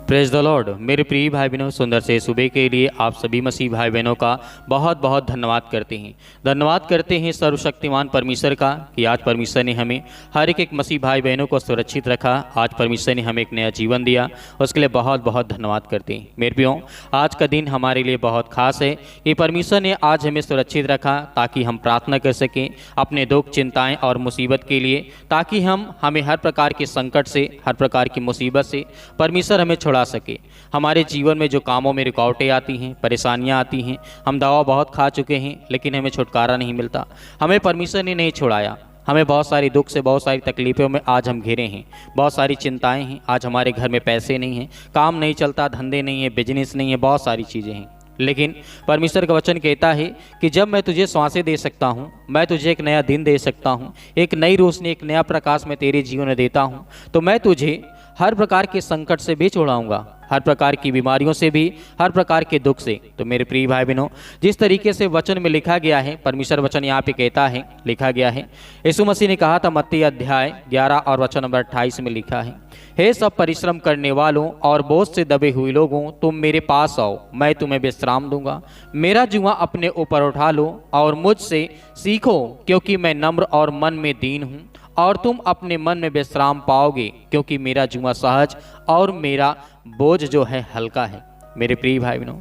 Praise the Lord. मेरे प्रिय भाई बहनों, सुंदर से सुबह के लिए आप सभी मसीह भाई बहनों का बहुत बहुत धन्यवाद करते हैं। धन्यवाद करते हैं सर्वशक्तिमान परमेश्वर का कि आज परमेश्वर ने हमें हर एक मसीह भाई बहनों को सुरक्षित रखा। आज परमेश्वर ने हमें एक नया जीवन दिया, उसके लिए बहुत बहुत धन्यवाद करते हैं। मेरे प्रियो, आज का दिन हमारे लिए बहुत खास है कि परमेश्वर ने आज हमें सुरक्षित रखा ताकि हम प्रार्थना कर सकें अपने दुख, चिंताएँ और मुसीबत के लिए, ताकि हमें हर प्रकार के संकट से, हर प्रकार की मुसीबत से परमेश्वर हमें छुड़ा सके। हमारे जीवन में जो कामों में रुकावटें आती हैं, परेशानियां आती हैं, हम दवा बहुत खा चुके हैं लेकिन हमें छुटकारा नहीं मिलता। हमें परमेश्वर ने नहीं छुड़ाया। हमें बहुत सारी दुख से, बहुत सारी तकलीफ़ों में आज हम घिरे हैं, बहुत सारी चिंताएं हैं। आज हमारे घर में पैसे नहीं हैं, काम नहीं चलता, धंधे नहीं है, बिजनेस नहीं है, बहुत सारी चीज़ें हैं। लेकिन परमेश्वर का वचन कहता है कि जब मैं तुझे सांसें दे सकता हूँ, मैं तुझे एक नया दिन दे सकता हूँ, एक नई रोशनी, एक नया प्रकाश मैं तेरे जीवन में देता हूँ, तो मैं तुझे हर प्रकार के संकट से भी छुड़ाऊंगा, हर प्रकार की बीमारियों से भी, हर प्रकार के दुख से। तो मेरे प्रिय भाई बहनों, जिस तरीके से वचन में लिखा गया है, परमेश्वर वचन यहाँ पे कहता है, लिखा गया है, यीशु मसीह ने कहा था मत्ती अध्याय 11 और वचन नंबर 28 में लिखा है, हे सब परिश्रम करने वालों और बोझ से दबे हुए लोगों, तुम मेरे पास आओ, मैं तुम्हें विश्राम दूंगा। मेरा जुआ अपने ऊपर उठा लो और मुझसे सीखो, क्योंकि मैं नम्र और मन में दीन हूँ, और तुम अपने मन में विश्राम पाओगे, क्योंकि मेरा जुआ सहज और मेरा बोझ जो है हल्का है। मेरे प्रिय भाई बहनों,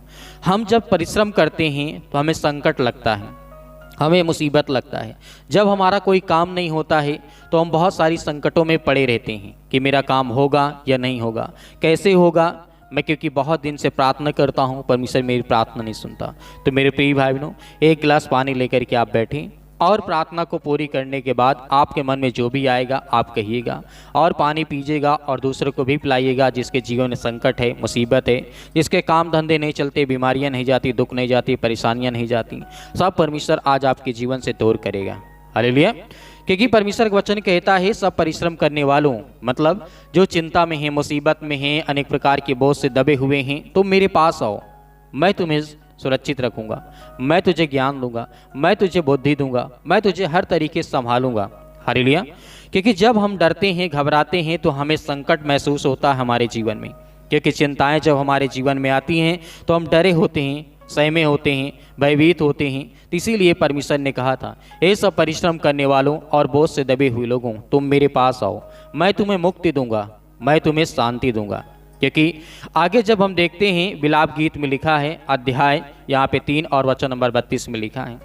हम जब परिश्रम करते हैं तो हमें संकट लगता है, हमें मुसीबत लगता है। जब हमारा कोई काम नहीं होता है तो हम बहुत सारी संकटों में पड़े रहते हैं कि मेरा काम होगा या नहीं होगा, कैसे होगा। मैं क्योंकि बहुत दिन से प्रार्थना करता हूँ, परमेश्वर मेरी प्रार्थना नहीं सुनता। तो मेरे प्रिय भाई बहनों, एक गिलास पानी लेकर के आप बैठें और प्रार्थना को पूरी करने के बाद आपके मन में जो भी आएगा आप कहिएगा और पानी पीजिएगा और दूसरों को भी पिलाइएगा जिसके जीवन में संकट है, मुसीबत है, जिसके काम धंधे नहीं चलते, बीमारियां नहीं जाती, दुख नहीं जाती, परेशानियां नहीं जाती, सब परमेश्वर आज आपके जीवन से दूर करेगा। हालेलुया। क्योंकि परमेश्वर का वचन कहता है सब परिश्रम करने वालों, मतलब जो चिंता में है, मुसीबत में है, अनेक प्रकार के बोझ से दबे हुए हैं, तुम मेरे पास आओ, मैं तुम्हें सुरक्षित रखूंगा, मैं तुझे ज्ञान दूंगा, मैं तुझे बुद्धि दूंगा, मैं तुझे हर तरीके से संभालूंगा। हालेलुया। क्योंकि जब हम डरते हैं, घबराते हैं तो हमें संकट महसूस होता है हमारे जीवन में, क्योंकि चिंताएं जब हमारे जीवन में आती हैं तो हम डरे होते हैं, सहमे होते हैं, भयभीत होते हैं। इसीलिए परमेश्वर ने कहा था, ये सब परिश्रम करने वालों और बोझ से दबे हुए लोगों, तुम मेरे पास आओ, मैं तुम्हें मुक्ति दूंगा, मैं तुम्हें शांति दूंगा। क्योंकि आगे जब हम देखते हैं, विलाप गीत में लिखा है, अध्याय यहाँ पे 3 और वचन नंबर 32 में लिखा है,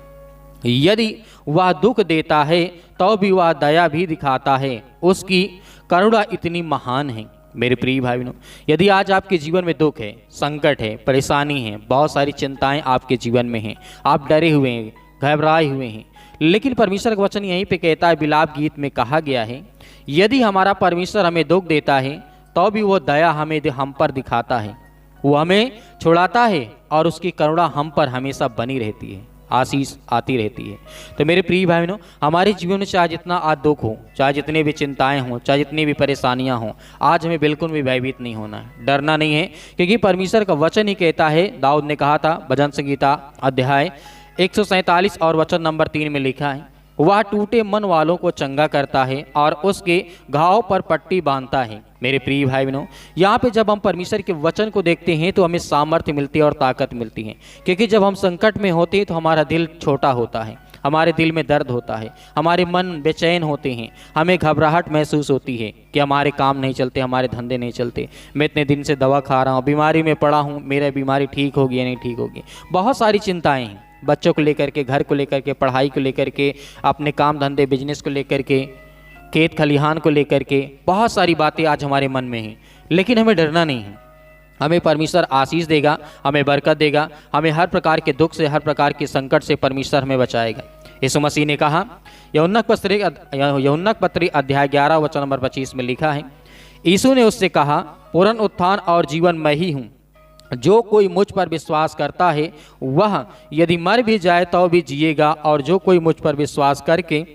यदि वह दुख देता है तो भी वह दया भी दिखाता है, उसकी करुणा इतनी महान है। मेरे प्रिय भाई बहनों, यदि आज आपके जीवन में दुख है, संकट है, परेशानी है, बहुत सारी चिंताएं आपके जीवन में हैं, आप डरे हुए हैं, घबराए हुए हैं, लेकिन परमेश्वर का वचन यहीं पे कहता है, विलाप गीत में कहा गया है, यदि हमारा परमेश्वर हमें दुख देता है तो भी वो दया हम पर दिखाता है, वो हमें छुड़ाता है और उसकी करुणा हम पर हमेशा बनी रहती है, आशीष आती रहती है। तो मेरे प्रिय भाई बहनों, हमारे जीवन में चाहे जितना आज दुख हो, चाहे जितनी भी चिंताएं हों, चाहे जितनी भी परेशानियां हों, आज हमें बिल्कुल भी भयभीत नहीं होना है, डरना नहीं है। क्योंकि परमेश्वर का वचन ही कहता है, दाऊद ने कहा था, भजन संगीता अध्याय 147 और वचन नंबर 3 में लिखा है, वह टूटे मन वालों को चंगा करता है और उसके घाव पर पट्टी बांधता है। मेरे प्रिय भाई बहनों, यहाँ पे जब हम परमेश्वर के वचन को देखते हैं तो हमें सामर्थ्य मिलती है और ताकत मिलती है। क्योंकि जब हम संकट में होते हैं तो हमारा दिल छोटा होता है, हमारे दिल में दर्द होता है, हमारे मन बेचैन होते हैं, हमें घबराहट महसूस होती है कि हमारे काम नहीं चलते, हमारे धंधे नहीं चलते, मैं इतने दिन से दवा खा रहा हूँ, बीमारी में पड़ा हूँ, मेरा बीमारी ठीक होगी या नहीं ठीक होगी। बहुत सारी चिंताएँ हैं, बच्चों को लेकर के, घर को लेकर के, पढ़ाई को लेकर के, अपने काम धंधे बिजनेस को लेकर के, खेत खलिहान को लेकर के, बहुत सारी बातें आज हमारे मन में हैं। लेकिन हमें डरना नहीं है, हमें परमेश्वर आशीष देगा, हमें बरकत देगा, हमें हर प्रकार के दुख से, हर प्रकार के संकट से परमेश्वर हमें बचाएगा। यीशु मसीह ने कहा, यूहन्ना पत्री अध्याय 11 वचन नंबर 25 में लिखा है, यीशु ने उससे कहा, पुनरुत्थान और जीवन मैं ही हूँ, जो कोई मुझ पर विश्वास करता है वह यदि मर भी जाए तो भी जिएगा, और जो कोई मुझ पर विश्वास करके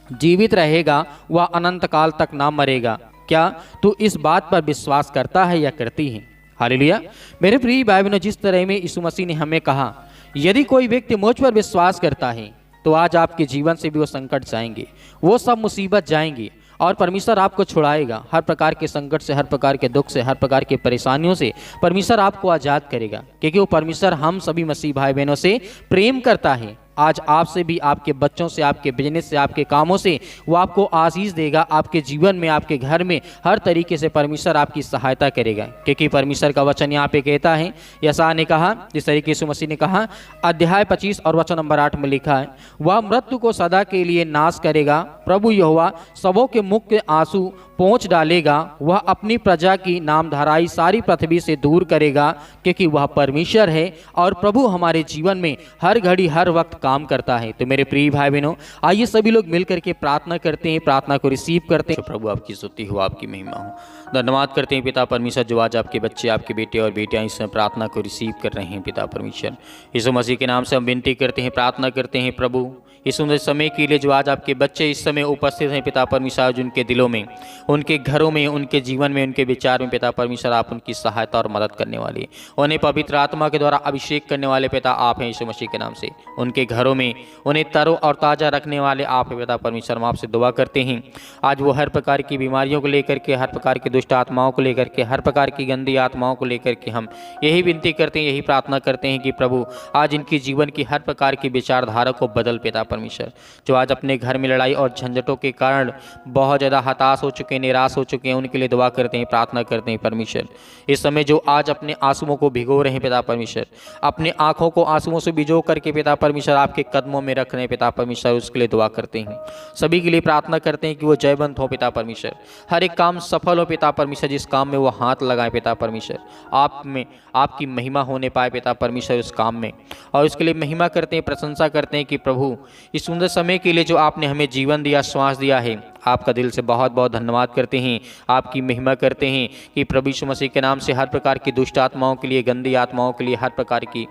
जीवित रहेगा वह अनंत काल तक ना मरेगा। क्या तू इस बात पर विश्वास करता है या करती है? हालेलुया। मेरे प्रिय भाई बहनों, जिस तरह में यीशु मसीह ने हमें कहा, यदि कोई व्यक्ति मुझ पर विश्वास करता है तो आज आपके जीवन से भी वो संकट जाएंगे, वो सब मुसीबत जाएंगी और परमेश्वर आपको छुड़ाएगा हर प्रकार के संकट से, हर प्रकार के दुख से, हर प्रकार की परेशानियों से परमेश्वर आपको आज़ाद करेगा, क्योंकि वो परमेश्वर हम सभी मसीह भाई बहनों से प्रेम करता है। आज आपसे भी, आपके बच्चों से, आपके बिजनेस से, आपके कामों से वो आपको आशीष देगा। आपके जीवन में, आपके घर में हर तरीके से परमेश्वर आपकी सहायता करेगा, क्योंकि परमेश्वर का वचन यहाँ पे कहता है, यशायाह ने कहा, जिस तरीके से मसीह ने कहा, अध्याय 25 और वचन नंबर 8 में लिखा है, वह मृत्यु को सदा के लिए नाश करेगा, प्रभु यहोवा सबों के मुख के आंसू पोंछ डालेगा, वह अपनी प्रजा की नामधराई सारी पृथ्वी से दूर करेगा, क्योंकि वह परमेश्वर है और प्रभु हमारे जीवन में हर घड़ी हर वक्त काम करता है। तो मेरे प्रिय भाई बहनों, आइए सभी लोग मिलकर के प्रार्थना करते हैं, प्रार्थना को रिसीव करते हैं। प्रभु आपकी स्तुति हो, आपकी महिमा हो। धन्यवाद करते हैं पिता परमेश्वर, जो आज आपके बच्चे, आपके बेटे और बेटियां इस समय प्रार्थना को रिसीव कर रहे हैं। पिता परमेश्वर, यीशु मसीह के नाम से हम विनती करते हैं, प्रार्थना करते हैं प्रभु, इस सुंदर समय के लिए जो आज आपके बच्चे इस समय उपस्थित हैं पिता परमेश्वर, उनके दिलों में, उनके घरों में, उनके जीवन में, उनके विचार में पिता परमेश्वर आप उनकी सहायता और मदद करने वाली है। उन्हें पवित्र आत्मा के द्वारा अभिषेक करने वाले पिता आप हैं यीशु मसीह के नाम से। उनके घरों में उन्हें तरो और ताज़ा रखने वाले आप हैं पिता परमेश्वर। हम आपसे दुआ करते हैं आज वो हर प्रकार की बीमारियों को लेकर के, हर प्रकार की दुष्ट आत्माओं को लेकर के, हर प्रकार की गंदी आत्माओं को लेकर के हम यही विनती करते हैं, यही प्रार्थना करते हैं कि प्रभु आज इनकी जीवन की हर प्रकार की विचारधारा को बदल पिता परमेश्वर। जो आज अपने घर में लड़ाई और झंझटों के कारण बहुत ज़्यादा हताश हो चुके हैं, निराश हो चुके हैं, उनके लिए दुआ करते हैं, प्रार्थना करते हैं परमेश्वर। इस समय जो आज अपने आंसुओं को भिगो रहे हैं पिता परमेश्वर, अपने आंखों को आंसुओं से भिगो करके पिता परमेश्वर आपके कदमों में रख रहे हैं पिता परमेश्वर, उसके लिए दुआ करते हैं। सभी के लिए प्रार्थना करते हैं कि वो जयवंत हो पिता परमेश्वर, हर एक काम सफल हो पिता परमेश्वर, जिस काम में वो हाथ लगाए पिता परमेश्वर, आप में आपकी महिमा होने पाए पिता परमेश्वर उस काम में। और उसके लिए महिमा करते हैं, प्रशंसा करते हैं कि प्रभु इस सुंदर समय के लिए जो आपने हमें जीवन दिया, श्वास दिया है, आपका दिल से बहुत बहुत धन्यवाद करते हैं, आपकी महिमा करते हैं कि प्रभु यीशु मसीह के नाम से हर प्रकार की दुष्ट आत्माओं के लिए, गंदी आत्माओं के लिए, हर प्रकार की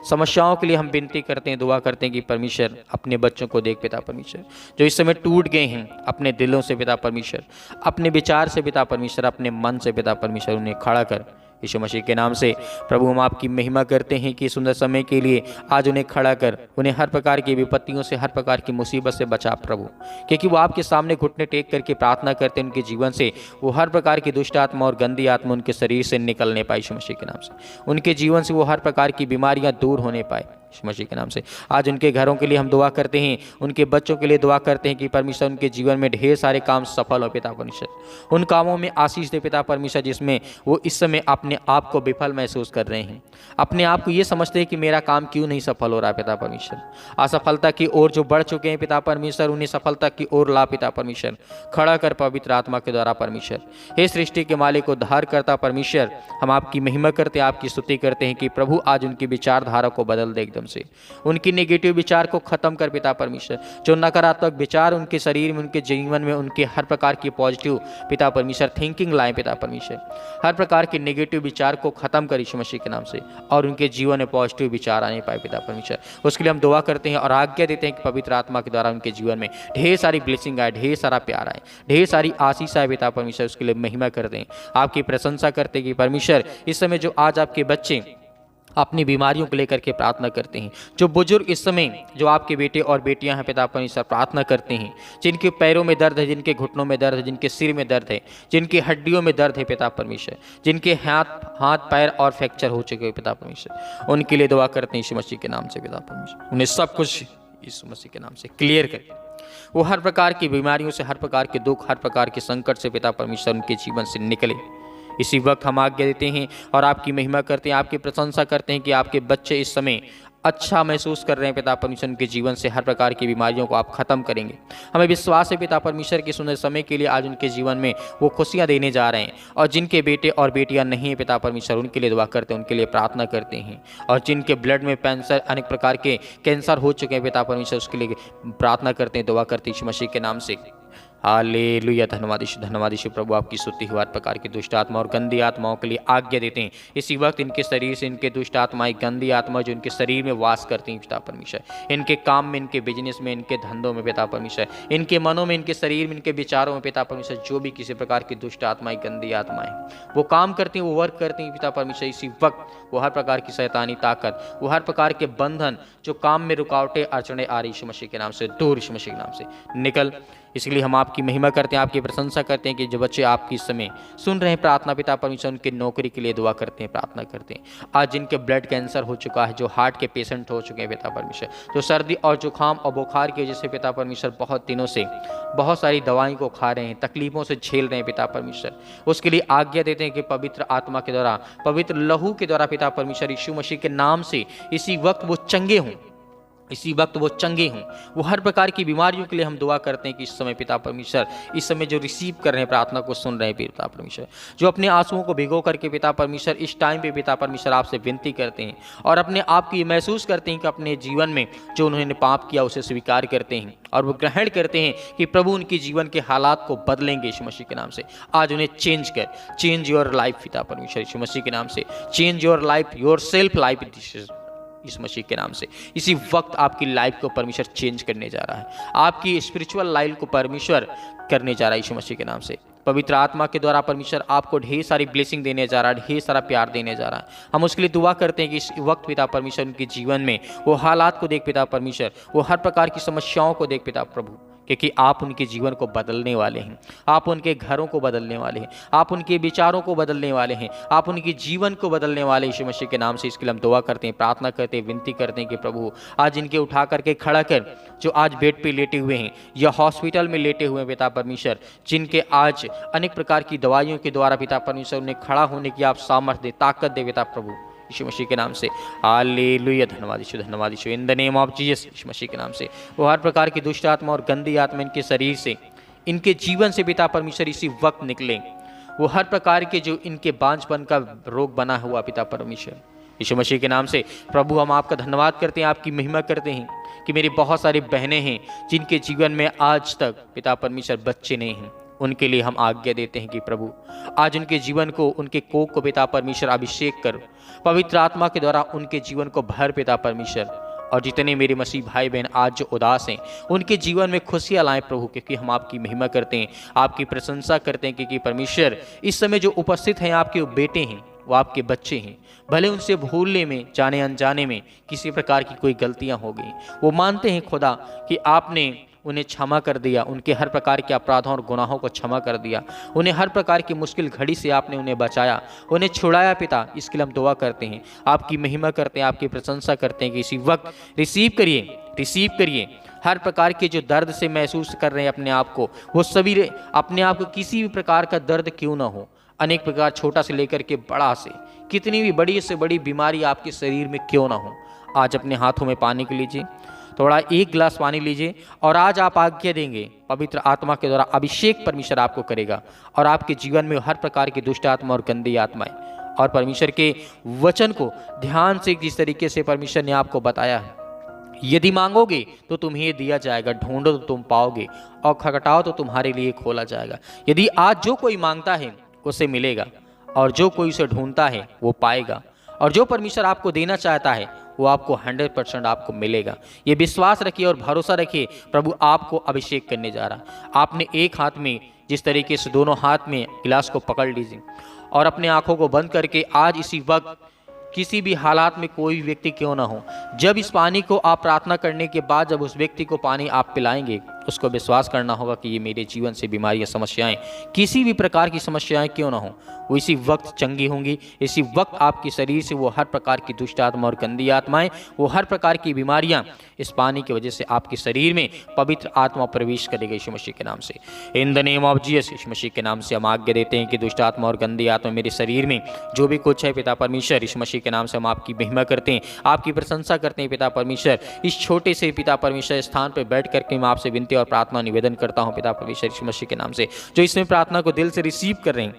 समस्याओं के लिए हम विनती करते हैं, दुआ करते हैं कि परमेश्वर अपने बच्चों को देख पिता परमेश्वर, जो इस समय टूट गए हैं अपने दिलों से पिता परमेश्वर, अपने विचार से पिता परमेश्वर, अपने मन से पिता परमेश्वर, उन्हें खड़ा कर यीशु मसीह के नाम से। प्रभु हम आपकी महिमा करते हैं कि सुंदर समय के लिए आज उन्हें खड़ा कर, उन्हें हर प्रकार की विपत्तियों से, हर प्रकार की मुसीबत से बचा प्रभु, क्योंकि वो आपके सामने घुटने टेक करके प्रार्थना करते हैं, उनके जीवन से वो हर प्रकार की दुष्ट आत्मा और गंदी आत्मा उनके शरीर से निकलने पाए यीशु मसीह के नाम से, उनके जीवन से वो हर प्रकार की बीमारियां दूर होने पाए यीशु मसीह के नाम से। आज उनके घरों के लिए हम दुआ करते हैं, उनके बच्चों के लिए दुआ करते हैं कि परमेश्वर उनके जीवन में ढेर सारे काम सफल हो पिता परमेश्वर, उन कामों में आशीष दे पिता परमेश्वर जिसमें वो इस समय अपने आप को विफल महसूस कर रहे हैं, अपने आप को ये समझते हैं कि मेरा काम क्यों नहीं सफल हो रहा है पिता परमेश्वर। असफलता की ओर जो बढ़ चुके हैं पिता परमेश्वर, उन्हें सफलता की ओर ला पिता परमेश्वर, खड़ा कर पवित्र आत्मा के द्वारा परमेश्वर। हे सृष्टि के मालिक को उद्धार करता परमेश्वर, हम आपकी महिमा करते, आपकी स्तुति करते हैं कि प्रभु आज उनकी विचारधारा को बदल दे एकदम से, उनकी नेगेटिव विचार को खत्म कर पिता परमेश्वर, जो नकारात्मक विचार उनके शरीर में, उनके जीवन में, उनके हर प्रकार की पॉजिटिव पिता परमेश्वर थिंकिंग लाए पिता परमेश्वर, हर प्रकार के नेगेटिव विचार को खत्म कर यीशु मसीह के नाम से, और उनके जीवन में पॉजिटिव विचार आने पाए पिता परमेश्वर। उसके लिए हम दुआ करते हैं और आज्ञा देते हैं कि पवित्र आत्मा के द्वारा उनके जीवन में ढेर सारी ब्लेसिंग आए, ढेर सारा प्यार आए, ढेर सारी आशीष आए पिता परमेश्वर। उसके लिए महिमा करते हैं, आपकी प्रशंसा करते हैं कि परमेश्वर इस समय जो आज आपके बच्चे अपनी बीमारियों को लेकर के प्रार्थना करते हैं, जो बुजुर्ग इस समय जो आपके बेटे और बेटियां हैं पिता परमेश्वर प्रार्थना करते हैं, जिनके पैरों में दर्द है, जिनके घुटनों में दर्द है, जिनके सिर में दर्द है, जिनकी हड्डियों में दर्द है पिता परमेश्वर, जिनके हाथ पैर और फ्रैक्चर हो चुके हैं पिता परमेश्वर, उनके लिए दुआ करते हैं यीशु मसीह के नाम से पिता परमेश्वर, उन्हें सब कुछ यीशु मसीह के नाम से क्लियर करें। वो हर प्रकार की बीमारियों से, हर प्रकार के दुख, हर प्रकार के संकट से पिता परमेश्वर उनके जीवन से निकले। इसी वक्त हम आज्ञा देते हैं और आपकी महिमा करते हैं, आपकी प्रशंसा करते हैं कि आपके बच्चे इस समय अच्छा महसूस कर रहे हैं पिता परमेश्वर, उनके जीवन से हर प्रकार की बीमारियों को आप खत्म करेंगे। हमें विश्वास है पिता परमेश्वर के सुंदर समय के लिए आज उनके जीवन में वो खुशियां देने जा रहे हैं, और जिनके बेटे और बेटियां नहीं हैं पिता परमेश्वर, उनके लिए दुआ करते हैं, उनके लिए प्रार्थना करते हैं, और जिनके ब्लड में कैंसर, अनेक प्रकार के कैंसर हो चुके हैं पिता परमेश्वर, उसके लिए प्रार्थना करते हैं, दुआ करते हैं यीशु मसीह के नाम से। हालेलुया, धन्यवाद यीशु प्रभु, आपकी स्तुति हो। हर प्रकार की दुष्ट आत्मा और गंदी आत्माओं के लिए आज्ञा देते हैं इसी वक्त इनके शरीर से, इनके दुष्ट आत्माएं, गंदी आत्मा जो इनके शरीर में वास करती हैं पिता परमेश्वर, इनके काम में, इनके बिजनेस में, इनके धंधों में पिता परमेश्वर, इनके मनों में, इनके शरीर में, इनके विचारों में पिता परमेश्वर, जो भी किसी प्रकार की दुष्ट आत्माएं, गंदी आत्माएं वो काम करती हैं, वो वर्क करती हैं पिता परमेश्वर, इसी वक्त वो हर प्रकार की शैतानी ताकत, वो हर प्रकार के बंधन जो काम में रुकावटें अड़चने आ रही यीशु मसीह के नाम से दूर, यीशु मसीह के नाम से निकल। इसलिए हम आपकी महिमा करते हैं, आपकी प्रशंसा करते हैं कि जो बच्चे आपकी इस समय सुन रहे हैं प्रार्थना, पिता परमेश्वर उनके नौकरी के लिए दुआ करते हैं, प्रार्थना करते हैं। आज जिनके ब्लड कैंसर हो चुका है, जो हार्ट के पेशेंट हो चुके हैं पिता परमेश्वर, जो सर्दी और जुकाम और बुखार की वजह से पिता परमेश्वर बहुत दिनों से बहुत सारी दवाई को खा रहे हैं, तकलीफों से झेल रहे हैं पिता परमेश्वर, उसके लिए आज्ञा देते हैं कि पवित्र आत्मा के द्वारा, पवित्र लहू के द्वारा पिता परमेश्वर यीशु मसीह के नाम से इसी वक्त वो चंगे हों, इसी वक्त वो चंगे हों। वो हर प्रकार की बीमारियों के लिए हम दुआ करते हैं कि इस समय पिता परमेश्वर, इस समय जो रिसीव कर रहे हैं प्रार्थना को सुन रहे हैं पिता परमेश्वर, जो अपने आंसुओं को भिगो करके पिता परमेश्वर इस टाइम पे पिता परमेश्वर आपसे विनती करते हैं और अपने आप को ये महसूस करते हैं कि अपने जीवन में जो उन्होंने पाप किया उसे स्वीकार करते हैं और वो ग्रहण करते हैं कि प्रभु उनके जीवन के हालात को बदलेंगे यीशु मसीह के नाम से। आज उन्हें चेंज योर लाइफ पिता परमेश्वर यीशु मसीह के नाम से, change your life, your self life इस मसीह के नाम से। इसी वक्त आपकी लाइफ को परमेश्वर चेंज करने जा रहा है, आपकी स्पिरिचुअल लाइफ को परमेश्वर करने जा रहा है यीशु मसीह के नाम से। पवित्र आत्मा के द्वारा परमेश्वर आपको ढेर सारी ब्लेसिंग देने जा रहा है, ढेर सारा प्यार देने जा रहा है। हम उसके लिए दुआ करते हैं कि इस वक्त पिता परमेश्वर उनके जीवन में वो हालात को देख पिता परमेश्वर, वो हर प्रकार की समस्याओं को देख पिता प्रभु, क्योंकि आप उनके जीवन को बदलने वाले हैं, आप उनके घरों को बदलने वाले हैं, आप उनके विचारों को बदलने वाले हैं, आप उनके जीवन को बदलने वाले यीशु मसीह के नाम से। इसके लिए हम दुआ करते हैं, प्रार्थना करते हैं, विनती करते हैं कि प्रभु आज इनके उठा करके खड़ा कर, जो आज बेड पे लेटे हुए हैं या हॉस्पिटल में लेटे हुए हैं पिता परमेश्वर, जिनके आज अनेक प्रकार की दवाइयों के द्वारा पिता परमेश्वर उन्हें खड़ा होने की आप सामर्थ्य दे, ताकत दे पिता प्रभु यीशु मसीह के नाम से। हालेलुया, धन्यवाद Yeshu, in the name of Jesus Yeshu Masih के नाम से। वो हर प्रकार की दुष्ट आत्मा और गंदी आत्मा इनके शरीर से, इनके जीवन से पिता परमेश्वर इसी वक्त निकले। वो हर प्रकार के जो इनके बांझपन का रोग बना हुआ पिता परमेश्वर यीशु मसीह के नाम से। प्रभु हम आपका धन्यवाद करते हैं, आपकी महिमा करते हैं कि मेरी बहुत सारी बहनें हैं जिनके जीवन में आज तक पिता परमेश्वर बच्चे नहीं हैं, उनके लिए हम आज्ञा देते हैं कि प्रभु आज उनके जीवन को, उनके कोख को पिता परमेश्वर अभिषेक कर, पवित्र आत्मा के द्वारा उनके जीवन को भर पिता परमेश्वर। और जितने मेरे मसीह भाई बहन आज जो उदास हैं उनके जीवन में खुशियाँ लाएं प्रभु, क्योंकि हम आपकी महिमा करते हैं, आपकी प्रशंसा करते हैं, क्योंकि परमेश्वर इस समय जो उपस्थित हैं आपके बेटे हैं, वो आपके बच्चे हैं। भले उनसे भूलने में, जाने अनजाने में किसी प्रकार की कोई गलतियां हो गई, वो मानते हैं खुदा कि आपने उन्हें क्षमा कर दिया, उनके हर प्रकार के अपराधों और गुनाहों को क्षमा कर दिया, उन्हें हर प्रकार की मुश्किल घड़ी से आपने उन्हें बचाया, उन्हें छुड़ाया पिता। इसके लिए हम दुआ करते हैं, आपकी महिमा करते हैं, आपकी प्रशंसा करते हैं कि इसी वक्त रिसीव करिए हर प्रकार के जो दर्द से महसूस कर रहे हैं अपने आप को, वो सभी अपने आप को किसी भी प्रकार का दर्द क्यों ना हो, अनेक प्रकार छोटा से लेकर के बड़ा से, कितनी भी बड़ी से बड़ी बीमारी आपके शरीर में क्यों ना हो, आज अपने हाथों में पानी के लीजिए, थोड़ा एक गिलास पानी लीजिए और आज आप आज्ञा देंगे, पवित्र आत्मा के द्वारा अभिषेक परमेश्वर आपको करेगा और आपके जीवन में हर प्रकार की दुष्ट आत्मा और गंदी आत्माएं, और परमेश्वर के वचन को ध्यान से जिस तरीके से परमेश्वर ने आपको बताया है, यदि मांगोगे तो तुम्हें दिया जाएगा, ढूंढो तो तुम पाओगे, और खटखटाओ तो तुम्हारे लिए खोला जाएगा। यदि आज जो कोई मांगता है उसे मिलेगा, और जो कोई उसे ढूंढता है वो पाएगा, और जो परमेश्वर आपको देना चाहता है वो आपको 100% आपको मिलेगा। ये विश्वास रखिए और भरोसा रखिए, प्रभु आपको अभिषेक करने जा रहा है। आपने एक हाथ में, जिस तरीके से दोनों हाथ में गिलास को पकड़ लीजिए और अपने आंखों को बंद करके आज इसी वक्त, किसी भी हालात में कोई भी व्यक्ति क्यों ना हो, जब इस पानी को आप प्रार्थना करने के बाद जब उस व्यक्ति को पानी आप पिलाएंगे, उसको विश्वास करना होगा कि ये मेरे जीवन से बीमारियां, समस्याएं, किसी भी प्रकार की समस्याएं क्यों ना हो, वो इसी वक्त चंगी होंगी। इसी वक्त आपके शरीर से वो हर प्रकार की दुष्ट आत्मा और गंदी आत्माएं, वो हर प्रकार की बीमारियां इस पानी की वजह से आपके शरीर में पवित्र आत्मा प्रवेश करेगी यीशु मसीह के नाम से। In the name of Jesus Yeshu Masih के नाम से हम आज्ञा देते हैं कि दुष्ट आत्मा और गंदी आत्मा मेरे शरीर में जो भी कुछ है पिता परमेश्वर, यीशु मसीह के नाम से हम आपकी महिमा करते हैं, आपकी प्रशंसा करते हैं पिता परमेश्वर। इस छोटे से पिता परमेश्वर स्थान पर बैठ करके मैं आपसे विनती और प्रार्थना निवेदन करता हूं पिता परमेश्वर यीशु मसीह के नाम से, जो इसमें प्रार्थना को दिल से रिसीव कर रहे हैं,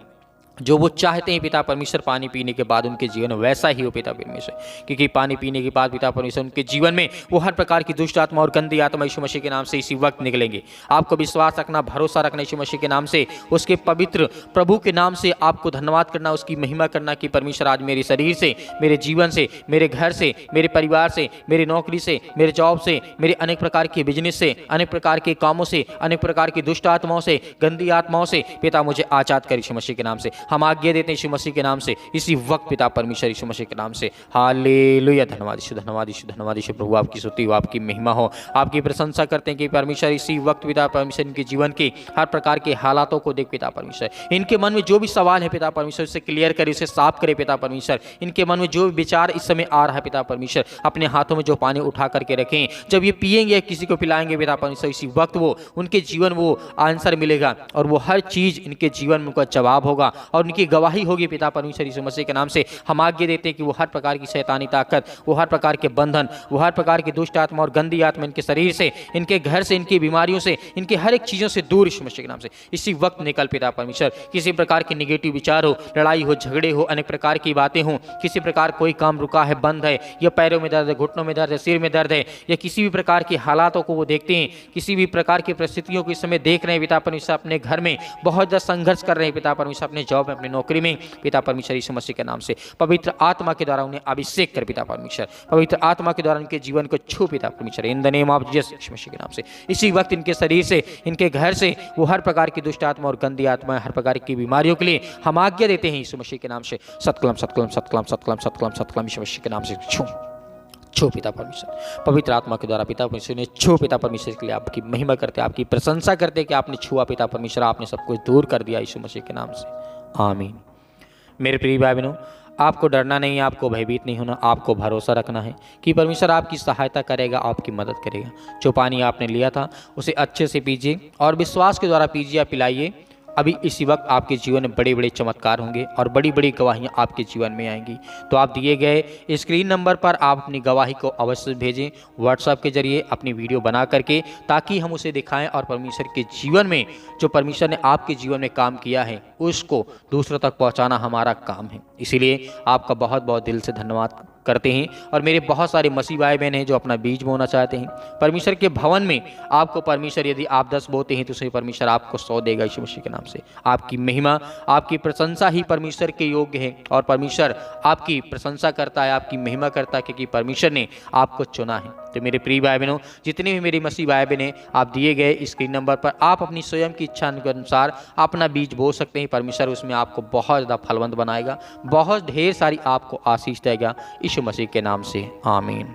जो वो चाहते हैं पिता परमेश्वर पानी पीने के बाद उनके जीवन में वैसा ही हो पिता परमेश्वर, क्योंकि पानी पीने के बाद पिता परमेश्वर उनके जीवन में वो हर प्रकार की दुष्ट आत्मा और गंदी आत्मा यीशु मसीह के नाम से इसी वक्त निकलेंगे। आपको विश्वास रखना, भरोसा रखना यीशु मसीह के नाम से, उसके पवित्र प्रभु के नाम से आपको धन्यवाद करना, उसकी महिमा करना कि परमेश्वर आज मेरे शरीर से, मेरे जीवन से, मेरे घर से, मेरे परिवार से, मेरी नौकरी से, मेरे जॉब से, मेरे अनेक प्रकार के बिजनेस से, अनेक प्रकार के कामों से, अनेक प्रकार की दुष्ट आत्माओं से, गंदी आत्माओं से पिता मुझे आजाद कर यीशु मसीह के नाम से। हम आज्ञा देते हैं यीशु मसीह के नाम से इसी वक्त पिता परमेश्वर यीशु मसीह के नाम से। हालेलुया, धन्यवाद यीशु, धन्यवाद यीशु, धन्यवाद यीशु। प्रभु आपकी स्तुति हो, आपकी महिमा हो, आपकी प्रशंसा करते हैं कि परमेश्वर इसी वक्त पिता परमेश्वर इनके जीवन के हर प्रकार के हालातों को देख पिता परमेश्वर, इनके मन में जो भी सवाल है पिता परमेश्वर उसे क्लियर करे, उसे साफ करे पिता परमेश्वर। इनके मन में जो भी विचार इस समय आ रहा है पिता परमेश्वर, अपने हाथों में जो पानी उठा करके रखें, जब ये पिएंगे किसी को पिलाएंगे पिता परमेश्वर, इसी वक्त वो उनके जीवन वो आंसर मिलेगा और वो हर चीज इनके जीवन में उनका जवाब होगा और उनकी गवाही होगी पिता परमेश्वर यीशु मसीह के नाम से। हम आज्ञा देते हैं कि वो हर प्रकार की शैतानी ताकत, वो हर प्रकार के बंधन, वो हर प्रकार की दुष्ट आत्मा और गंदी आत्मा इनके शरीर से, इनके घर से, इनकी बीमारियों से, इनके हर एक चीजों से दूर यीशु मसीह के नाम से इसी वक्त निकल पिता परमेश्वर। किसी प्रकार के निगेटिव विचार हो, लड़ाई हो, झगड़े हो, अनेक प्रकार की बातें हो, किसी प्रकार कोई काम रुका है, बंद है, या पैरों में दर्द है, घुटनों में दर्द है, सिर में दर्द है, या किसी भी प्रकार के हालातों को वो देखते हैं, किसी भी प्रकार की परिस्थितियों को इस समय देख रहे हैं पिता परमेश्वर, अपने घर में बहुत ज़्यादा संघर्ष कर रहे हैं पिता परमेश्वर, अपने जॉब में, अपनी नौकरी में पिता परमेश्वर यीशु मसीह के नाम से पवित्र आत्मा के द्वारा उन्हें अभिषेक कर पिता परमेश्वर, पवित्र आत्मा के द्वारा उनके जीवन को छू पिता परमेश्वर, in the name of Jesus Yeshu Masih के नाम से इसी वक्त इनके शरीर से, इनके घर से वो हर प्रकार की दुष्ट आत्मा और गंदी आत्मा, हर प्रकार की बीमारियों के लिए हम आज्ञा देते हैं यीशु मसीह के नाम से। सतकलम सतकलम सतकलम सतकलम सतकलम सतकलम यीशु मसीह के नाम से छो पिता परमेश्वर, पवित्र आत्मा के द्वारा पिता परमेश्वर ने छो पिता परमेश्वर के लिए आपकी महिमा करते, आपकी प्रशंसा करते कि आपने छुआ पिता परमेश्वर, आपने सब कुछ दूर कर दिया यीशु मसीह के नाम से, आमीन। मेरे प्रिय भाई बहनों, आपको डरना नहीं है, आपको भयभीत नहीं होना, आपको भरोसा रखना है कि परमेश्वर आपकी सहायता करेगा, आपकी मदद करेगा। जो पानी आपने लिया था उसे अच्छे से पीजिए और विश्वास के द्वारा पीजिए या पिलाइए। अभी इसी वक्त आपके जीवन में बड़े बड़े चमत्कार होंगे और बड़ी बड़ी गवाहियाँ आपके जीवन में आएंगी। तो आप दिए गए स्क्रीन नंबर पर आप अपनी गवाही को अवश्य भेजें व्हाट्सएप के जरिए अपनी वीडियो बना करके, ताकि हम उसे दिखाएं और परमेश्वर के जीवन में जो परमेश्वर ने आपके जीवन में काम किया है उसको दूसरों तक पहुँचाना हमारा काम है। इसीलिए आपका बहुत बहुत दिल से धन्यवाद करते हैं। और मेरे बहुत सारे मसीह भाई बहन हैं जो अपना बीज बोना चाहते हैं परमेश्वर के भवन में। आपको परमेश्वर यदि आप 10 बोते हैं तो उसे परमेश्वर आपको 100 देगा यीशु मसीह के नाम से। आपकी महिमा, आपकी प्रशंसा ही परमेश्वर के योग्य है और परमेश्वर आपकी प्रशंसा करता है, आपकी महिमा करता है, क्योंकि परमेश्वर ने आपको चुना है। तो मेरे प्रिय भाई बहनों, जितने भी मेरी मसीह भाई बहन हैं, आप दिए गए स्क्रीन नंबर पर आप अपनी स्वयं की इच्छा के अनुसार अपना बीज बो सकते हैं। परमेश्वर उसमें आपको बहुत ज़्यादा फलवंत बनाएगा, बहुत ढेर सारी आपको आशीष देगा यीशु मसीह के नाम से, आमीन।